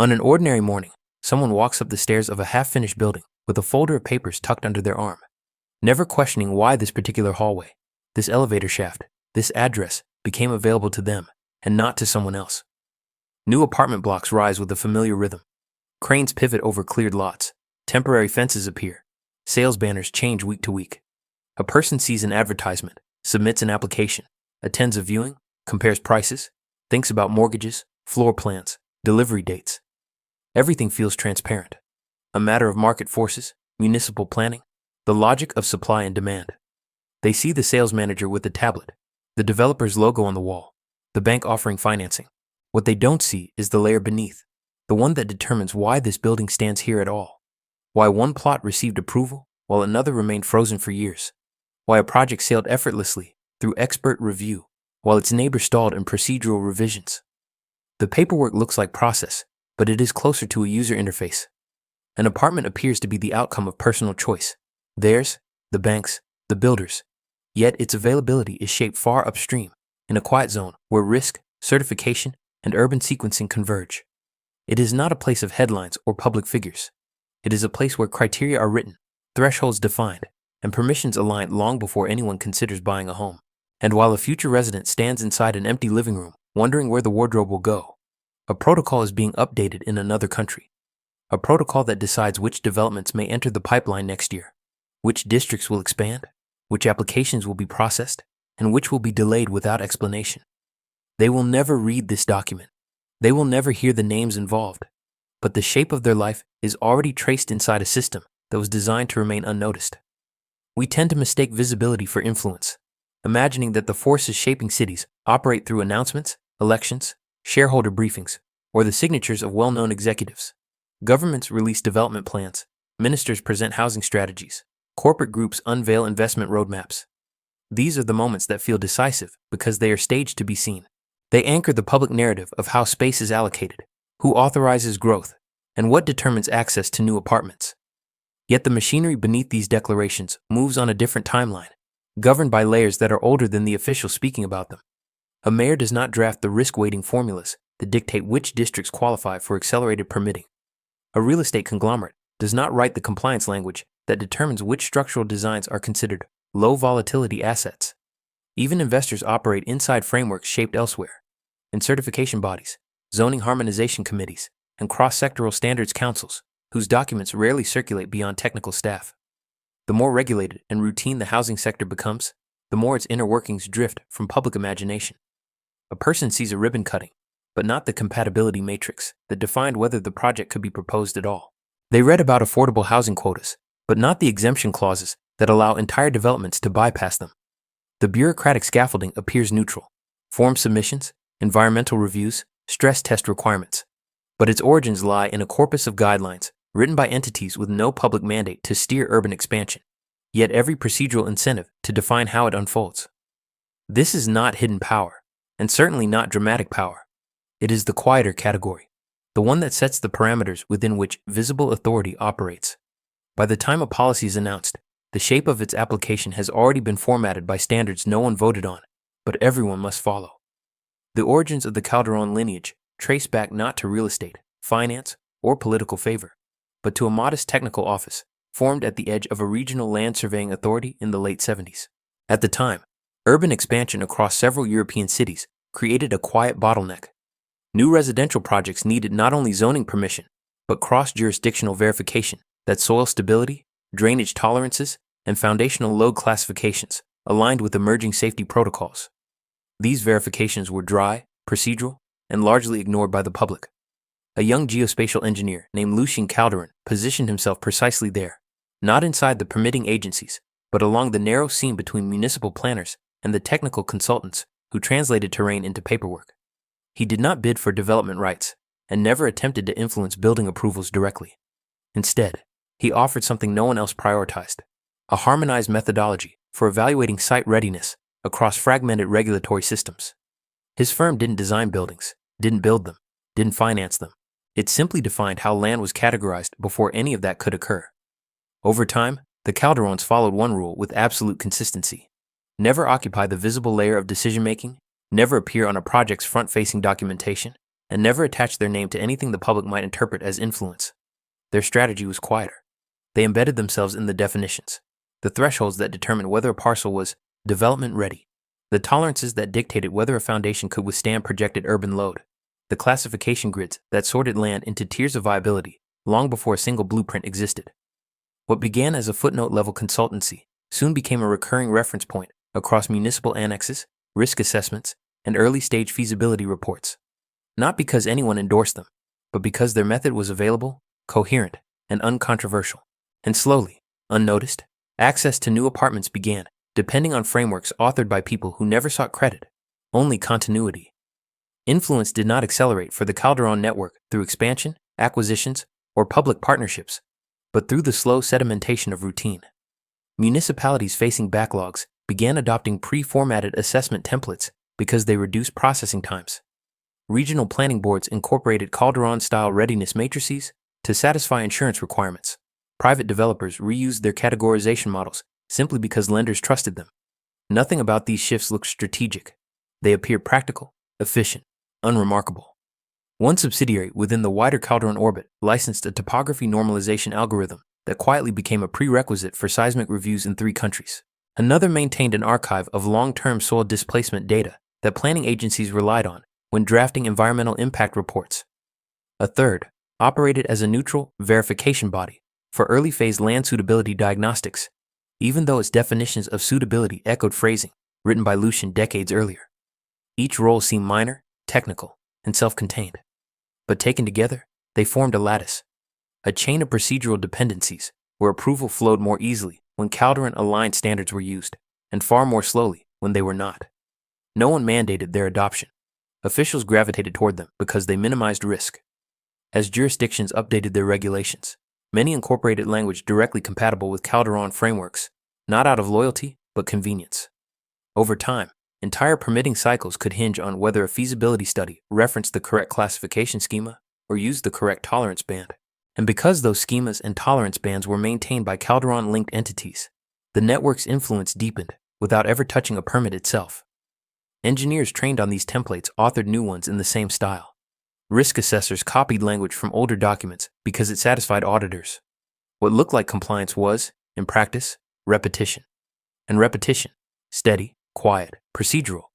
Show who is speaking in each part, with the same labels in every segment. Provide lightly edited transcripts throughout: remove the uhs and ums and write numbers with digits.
Speaker 1: On an ordinary morning, someone walks up the stairs of a half-finished building with a folder of papers tucked under their arm, never questioning why this particular hallway, this elevator shaft, this address became available to them and not to someone else. New apartment blocks rise with a familiar rhythm. Cranes pivot over cleared lots. Temporary fences appear. Sales banners change week to week. A person sees an advertisement, submits an application, attends a viewing, compares prices, thinks about mortgages, floor plans, delivery dates. Everything feels transparent. A matter of market forces, municipal planning, the logic of supply and demand. They see the sales manager with the tablet, the developer's logo on the wall, the bank offering financing. What they don't see is the layer beneath, the one that determines why this building stands here at all. Why one plot received approval while another remained frozen for years. Why a project sailed effortlessly through expert review while its neighbor stalled in procedural revisions. The paperwork looks like process, but it is closer to a user interface. An apartment appears to be the outcome of personal choice. Theirs, the bank's, the builder's. Yet its availability is shaped far upstream, in a quiet zone where risk, certification, and urban sequencing converge. It is not a place of headlines or public figures. It is a place where criteria are written, thresholds defined, and permissions aligned long before anyone considers buying a home. And while a future resident stands inside an empty living room, wondering where the wardrobe will go, a protocol is being updated in another country. A protocol that decides which developments may enter the pipeline next year, which districts will expand, which applications will be processed, and which will be delayed without explanation. They will never read this document. They will never hear the names involved. But the shape of their life is already traced inside a system that was designed to remain unnoticed. We tend to mistake visibility for influence, imagining that the forces shaping cities operate through announcements, elections, shareholder briefings, or the signatures of well-known executives. Governments release development plans, ministers present housing strategies, corporate groups unveil investment roadmaps. These are the moments that feel decisive because they are staged to be seen. They anchor the public narrative of how space is allocated, who authorizes growth, and what determines access to new apartments. Yet the machinery beneath these declarations moves on a different timeline, governed by layers that are older than the officials speaking about them. A mayor does not draft the risk-weighting formulas that dictate which districts qualify for accelerated permitting. A real estate conglomerate does not write the compliance language that determines which structural designs are considered low-volatility assets. Even investors operate inside frameworks shaped elsewhere, in certification bodies, zoning harmonization committees, and cross-sectoral standards councils, whose documents rarely circulate beyond technical staff. The more regulated and routine the housing sector becomes, the more its inner workings drift from public imagination. A person sees a ribbon cutting, but not the compatibility matrix that defined whether the project could be proposed at all. They read about affordable housing quotas, but not the exemption clauses that allow entire developments to bypass them. The bureaucratic scaffolding appears neutral: form submissions, environmental reviews, stress test requirements. But its origins lie in a corpus of guidelines written by entities with no public mandate to steer urban expansion, yet every procedural incentive to define how it unfolds. This is not hidden power, and certainly not dramatic power. It is the quieter category, the one that sets the parameters within which visible authority operates. By the time a policy is announced, the shape of its application has already been formatted by standards no one voted on, but everyone must follow. The origins of the Calderon lineage trace back not to real estate, finance, or political favor, but to a modest technical office formed at the edge of a regional land surveying authority in the late 70s. At the time, urban expansion across several European cities created a quiet bottleneck. New residential projects needed not only zoning permission, but cross-jurisdictional verification that soil stability, drainage tolerances, and foundational load classifications aligned with emerging safety protocols. These verifications were dry, procedural, and largely ignored by the public. A young geospatial engineer named Calderon positioned himself precisely there, not inside the permitting agencies, but along the narrow seam between municipal planners and the technical consultants who translated terrain into paperwork. He did not bid for development rights and never attempted to influence building approvals directly. Instead, he offered something no one else prioritized: a harmonized methodology for evaluating site readiness across fragmented regulatory systems. His firm didn't design buildings, didn't build them, didn't finance them. It simply defined how land was categorized before any of that could occur. Over time, the Calderons followed one rule with absolute consistency: never occupy the visible layer of decision-making, never appear on a project's front-facing documentation, and never attached their name to anything the public might interpret as influence. Their strategy was quieter. They embedded themselves in the definitions, the thresholds that determined whether a parcel was development ready, the tolerances that dictated whether a foundation could withstand projected urban load, the classification grids that sorted land into tiers of viability long before a single blueprint existed. What began as a footnote-level consultancy soon became a recurring reference point across municipal annexes, risk assessments, and early-stage feasibility reports. Not because anyone endorsed them, but because their method was available, coherent, and uncontroversial. And slowly, unnoticed, access to new apartments began, depending on frameworks authored by people who never sought credit, only continuity. Influence did not accelerate for the Calderon network through expansion, acquisitions, or public partnerships, but through the slow sedimentation of routine. Municipalities facing backlogs began adopting pre-formatted assessment templates because they reduced processing times. Regional planning boards incorporated Calderon-style readiness matrices to satisfy insurance requirements. Private developers reused their categorization models simply because lenders trusted them. Nothing about these shifts looked strategic. They appeared practical, efficient, unremarkable. One subsidiary within the wider Calderon orbit licensed a topography normalization algorithm that quietly became a prerequisite for seismic reviews in 3 countries. Another maintained an archive of long-term soil displacement data that planning agencies relied on when drafting environmental impact reports. A third operated as a neutral verification body for early-phase land suitability diagnostics, even though its definitions of suitability echoed phrasing written by Lucian decades earlier. Each role seemed minor, technical, and self-contained. But taken together, they formed a lattice, a chain of procedural dependencies where approval flowed more easily when Calderon-aligned standards were used, and far more slowly when they were not. No one mandated their adoption. Officials gravitated toward them because they minimized risk. As jurisdictions updated their regulations, many incorporated language directly compatible with Calderon frameworks, not out of loyalty, but convenience. Over time, entire permitting cycles could hinge on whether a feasibility study referenced the correct classification schema or used the correct tolerance band. And because those schemas and tolerance bands were maintained by Calderon-linked entities, the network's influence deepened without ever touching a permit itself. Engineers trained on these templates authored new ones in the same style. Risk assessors copied language from older documents because it satisfied auditors. What looked like compliance was, in practice, repetition. And repetition, steady, quiet, procedural,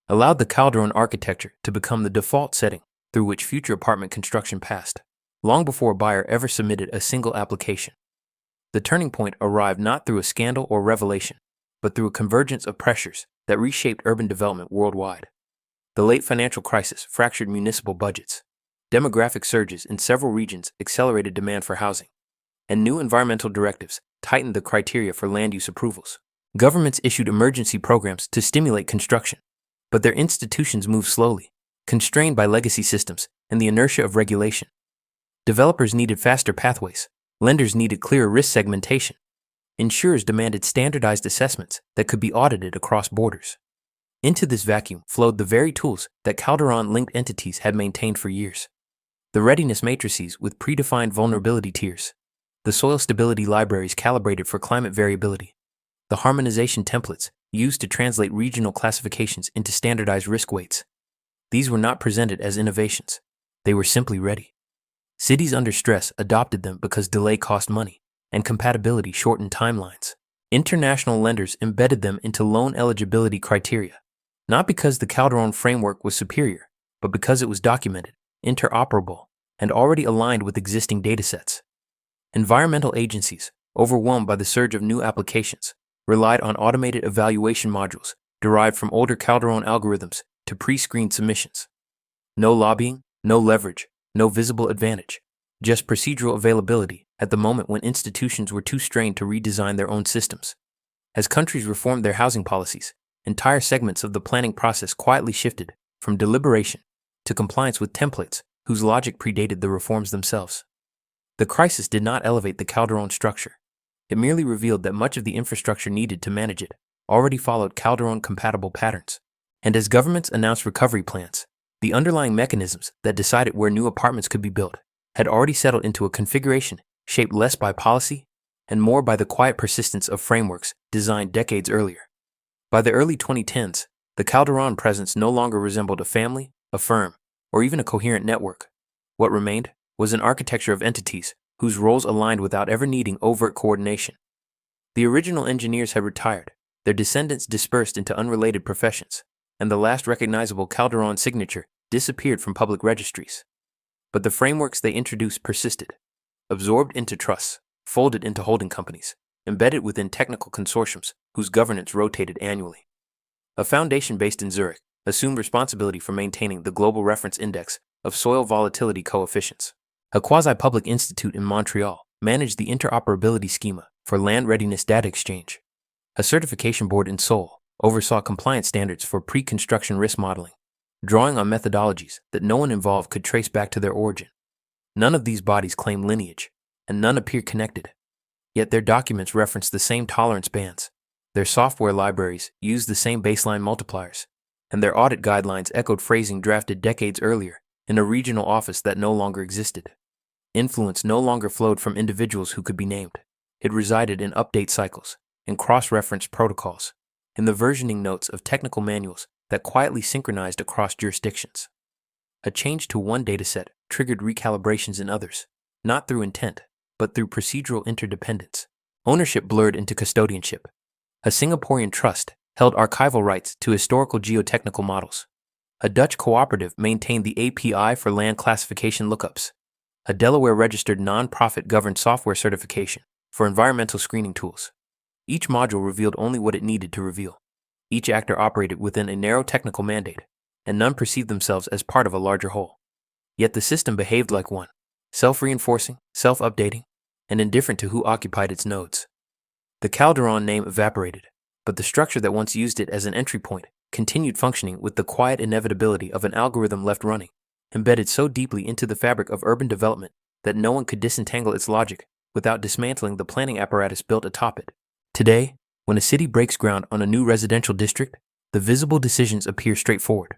Speaker 1: allowed the Calderon architecture to become the default setting through which future apartment construction passed, long before a buyer ever submitted a single application. The turning point arrived not through a scandal or revelation, but through a convergence of pressures that reshaped urban development worldwide. The late financial crisis fractured municipal budgets. Demographic surges in several regions accelerated demand for housing, and new environmental directives tightened the criteria for land use approvals. Governments issued emergency programs to stimulate construction, but their institutions moved slowly, constrained by legacy systems and the inertia of regulation. Developers needed faster pathways. Lenders needed clearer risk segmentation. Insurers demanded standardized assessments that could be audited across borders. Into this vacuum flowed the very tools that Calderon-linked entities had maintained for years. The readiness matrices with predefined vulnerability tiers, the soil stability libraries calibrated for climate variability, the harmonization templates used to translate regional classifications into standardized risk weights. These were not presented as innovations. They were simply ready. Cities under stress adopted them because delay cost money and compatibility shortened timelines. International lenders embedded them into loan eligibility criteria, not because the Calderon framework was superior, but because it was documented, interoperable, and already aligned with existing datasets. Environmental agencies, overwhelmed by the surge of new applications, relied on automated evaluation modules derived from older Calderon algorithms to pre-screened submissions. No lobbying, no leverage, no visible advantage, just procedural availability at the moment when institutions were too strained to redesign their own systems. As countries reformed their housing policies, entire segments of the planning process quietly shifted from deliberation to compliance with templates whose logic predated the reforms themselves. The crisis did not elevate the Calderon structure. It merely revealed that much of the infrastructure needed to manage it already followed Calderon-compatible patterns. And as governments announced recovery plans, the underlying mechanisms that decided where new apartments could be built had already settled into a configuration shaped less by policy and more by the quiet persistence of frameworks designed decades earlier. By the early 2010s, the Calderon presence no longer resembled a family, a firm, or even a coherent network. What remained was an architecture of entities whose roles aligned without ever needing overt coordination. The original engineers had retired, their descendants dispersed into unrelated professions, and the last recognizable Calderon signature disappeared from public registries. But the frameworks they introduced persisted, absorbed into trusts, folded into holding companies, embedded within technical consortiums whose governance rotated annually. A foundation based in Zurich assumed responsibility for maintaining the global reference index of soil volatility coefficients. A quasi-public institute in Montreal managed the interoperability schema for land readiness data exchange. A certification board in Seoul oversaw compliance standards for pre-construction risk modeling, drawing on methodologies that no one involved could trace back to their origin. None of these bodies claim lineage, and none appear connected. Yet their documents reference the same tolerance bands, their software libraries use the same baseline multipliers, and their audit guidelines echoed phrasing drafted decades earlier in a regional office that no longer existed. Influence no longer flowed from individuals who could be named. It resided in update cycles, in cross-reference protocols, in the versioning notes of technical manuals that quietly synchronized across jurisdictions. A change to one dataset triggered recalibrations in others, not through intent, but through procedural interdependence. Ownership blurred into custodianship. A Singaporean trust held archival rights to historical geotechnical models. A Dutch cooperative maintained the API for land classification lookups. A Delaware-registered non-profit governed software certification for environmental screening tools. Each module revealed only what it needed to reveal. Each actor operated within a narrow technical mandate, and none perceived themselves as part of a larger whole. Yet the system behaved like one, self-reinforcing, self-updating, and indifferent to who occupied its nodes. The Calderon name evaporated, but the structure that once used it as an entry point continued functioning with the quiet inevitability of an algorithm left running, embedded so deeply into the fabric of urban development that no one could disentangle its logic without dismantling the planning apparatus built atop it. Today, when a city breaks ground on a new residential district, the visible decisions appear straightforward.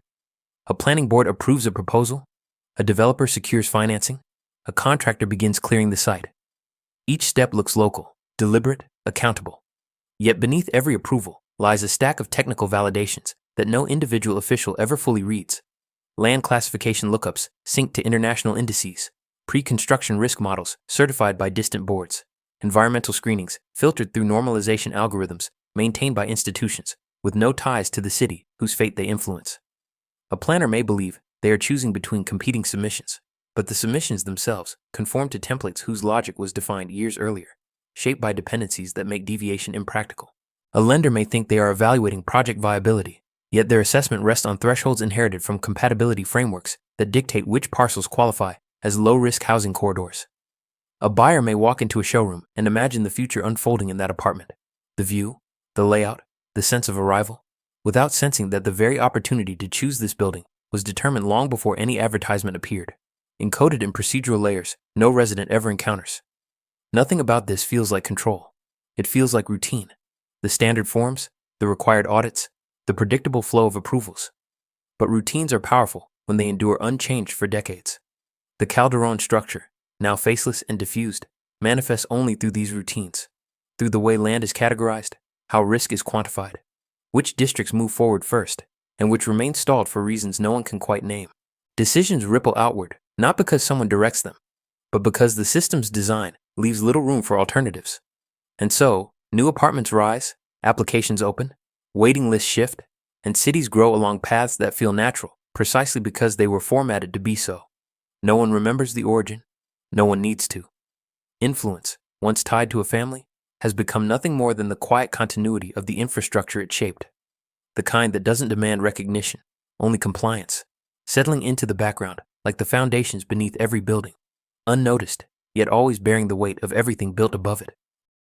Speaker 1: A planning board approves a proposal, a developer secures financing, a contractor begins clearing the site. Each step looks local, deliberate, accountable. Yet beneath every approval lies a stack of technical validations that no individual official ever fully reads. Land classification lookups synced to international indices, pre-construction risk models certified by distant boards, environmental screenings filtered through normalization algorithms maintained by institutions with no ties to the city whose fate they influence. A planner may believe they are choosing between competing submissions, but the submissions themselves conform to templates whose logic was defined years earlier, shaped by dependencies that make deviation impractical. A lender may think they are evaluating project viability, yet their assessment rests on thresholds inherited from compatibility frameworks that dictate which parcels qualify as low-risk housing corridors. A buyer may walk into a showroom and imagine the future unfolding in that apartment, the view, the layout, the sense of arrival, without sensing that the very opportunity to choose this building was determined long before any advertisement appeared, encoded in procedural layers no resident ever encounters. Nothing about this feels like control. It feels like routine. The standard forms, the required audits, the predictable flow of approvals. But routines are powerful when they endure unchanged for decades. The Calderon structure, now faceless and diffused, manifests only through these routines, through the way land is categorized, how risk is quantified, which districts move forward first, and which remain stalled for reasons no one can quite name. Decisions ripple outward, not because someone directs them, but because the system's design leaves little room for alternatives. And so, new apartments rise, applications open, waiting lists shift, and cities grow along paths that feel natural, precisely because they were formatted to be so. No one remembers the origin. No one needs to. Influence, once tied to a family, has become nothing more than the quiet continuity of the infrastructure it shaped. The kind that doesn't demand recognition, only compliance, settling into the background like the foundations beneath every building, unnoticed, yet always bearing the weight of everything built above it.